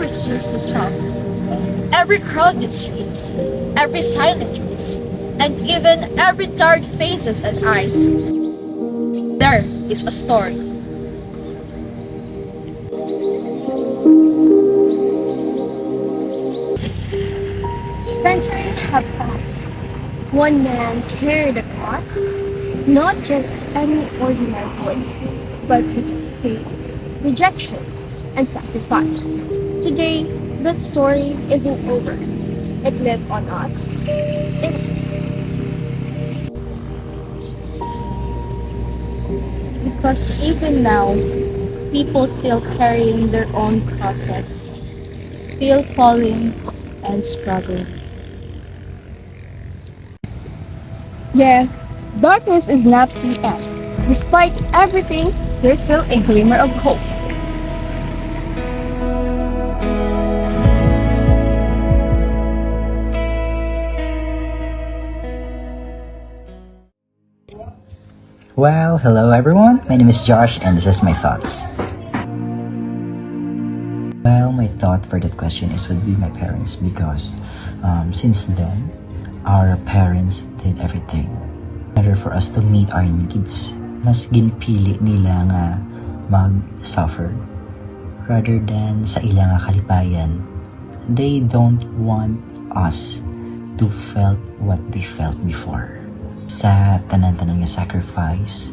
seems to stop. Every crowded streets, every silent rooms, and even every tired faces and eyes, there is a story. Centuries have passed. One man carried a cross, not just any ordinary wood, but with faith, rejection, and sacrifice. Today, that story isn't over. It lived on us. It is. Because even now, people still carrying their own crosses, still falling and struggling. Yeah, darkness is not the end. Despite everything, there's still a glimmer of hope. Well, hello everyone. My name is Josh and this is my thoughts. Well, my thought for that question would be my parents because since then, our parents did everything. In order for us to meet our needs, mas ginpili nila nga mag-suffer rather than sa ilang kalipayan. They don't want us to felt what they felt before. Sa tanan-tanan nga sacrifice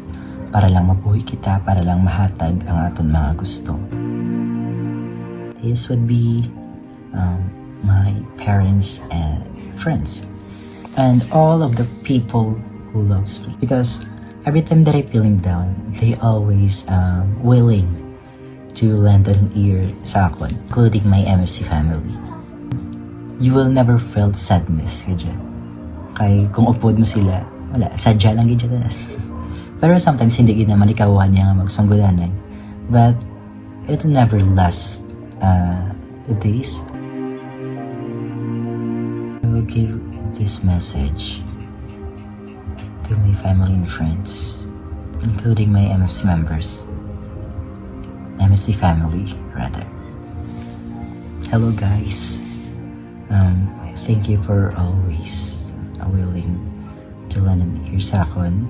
para lang mabuhay kita, para lang mahatag ang aton mga gusto. This would be my parents and friends and all of the people who loves me, because every time that I feeling down, they always willing to lend an ear sa akon, including my MFC family. You will never feel sadness kadya. Kay kung upod mo sila, wala, sadya lang gid na. Pero sometimes hindi gid naman ikawan niya nga magsunggulanay. But it will never last days. I will give this message to my family and friends, including my MFC members. MFC family, rather. Hello guys. Thank you for always willing to lend an ear sa akon,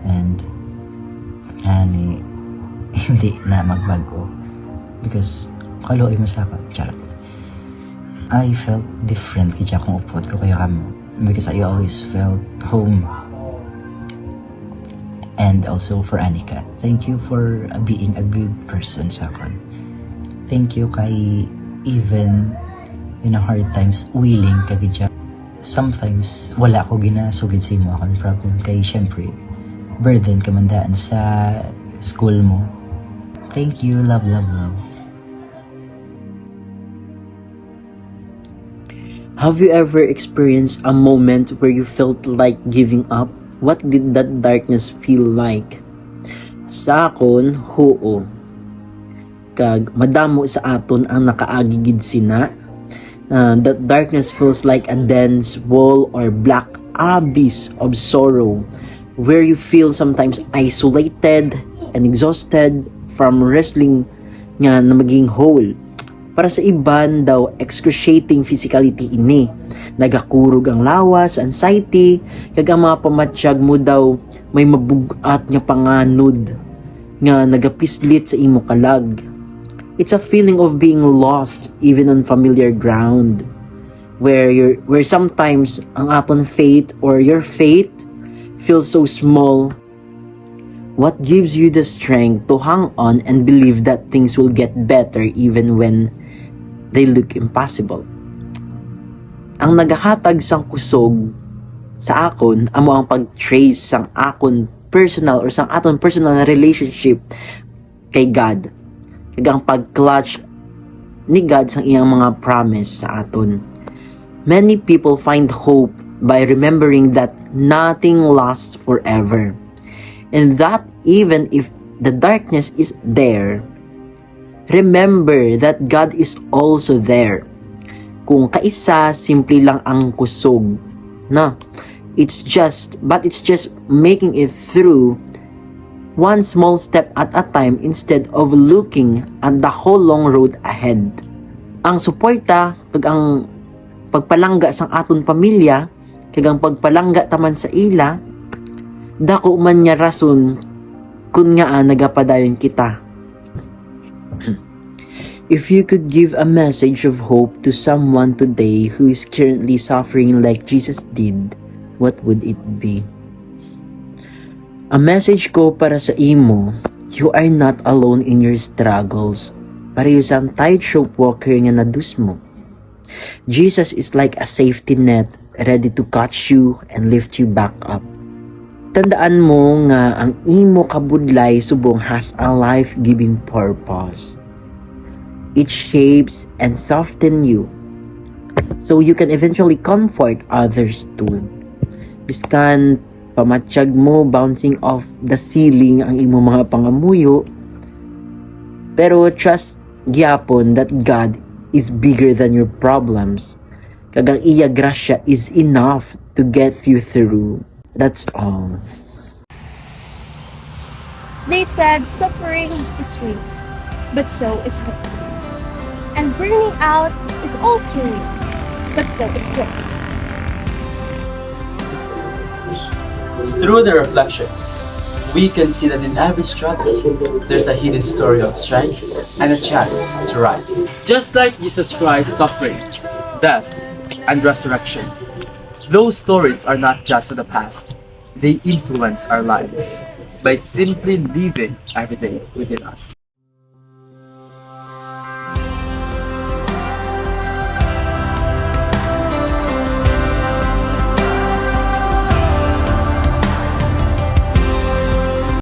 and hindi na magbago because kaluoy mo sa akon. Charot. I felt different kaya kung upod ko kaya kamo because I always felt home. And also for Anika, thank you for being a good person sa akon. Thank you kay even in a hard times willing ka gid. Sometimes wala ko ginasugid sa imo akong problem kay syempre burden ka mandaan sa school mo. Thank you, love, love, love. Have you ever experienced a moment where you felt like giving up? What did that darkness feel like? Sa akon, oo. Kag madamo sa aton ang nakaagigid sina. That darkness feels like a dense wall or black abyss of sorrow where you feel sometimes isolated and exhausted from wrestling nga na maging whole. Para sa iban daw, excruciating physicality ini. Nagakurog ang lawas, anxiety, kag ang mga pamatsyag mo daw may mabugat nga panganod nga nagapislit sa imo kalag. It's a feeling of being lost even on familiar ground, where sometimes ang aton faith or your faith feels so small. What gives you the strength to hang on and believe that things will get better even when they look impossible? Ang nagahatag sang kusog sa akon amo ang pag-trace sang akon personal or sang aton personal relationship kay God. Ang pag-clutch ni God sa iyang mga promise sa aton. Many people find hope by remembering that nothing lasts forever, and that even if the darkness is there, remember that God is also there. Kung kaisa, simple lang ang kusog na it's just making it through one small step at a time instead of looking at the whole long road ahead. ang suporta kag ang pagpalangga sang aton pamilya kag ang pagpalangga taman sa ila dako man niya rason kun nga nagapadayon kita. If you could give a message of hope to someone today who is currently suffering like Jesus did, what would it be? A message ko para sa imo, you are not alone in your struggles. Pareho sa tightrope walker nga nadus mo. Jesus is like a safety net ready to catch you and lift you back up. Tandaan mo nga ang imo kabudlay subong has a life-giving purpose. It shapes and softens you so you can eventually comfort others too. Biskan pamatsyag mo bouncing off the ceiling ang imo mga pangamuyo, pero trust gyapon that God is bigger than your problems. Kag ang iya grasya is enough to get you through. That's all. They said suffering is sweet, but so is hope. And burning out is also real, but so is grace. Through the reflections, we can see that in every struggle, there's a hidden story of strength and a chance to rise. Just like Jesus Christ's suffering, death, and resurrection, those stories are not just of the past, they influence our lives by simply living every day within us.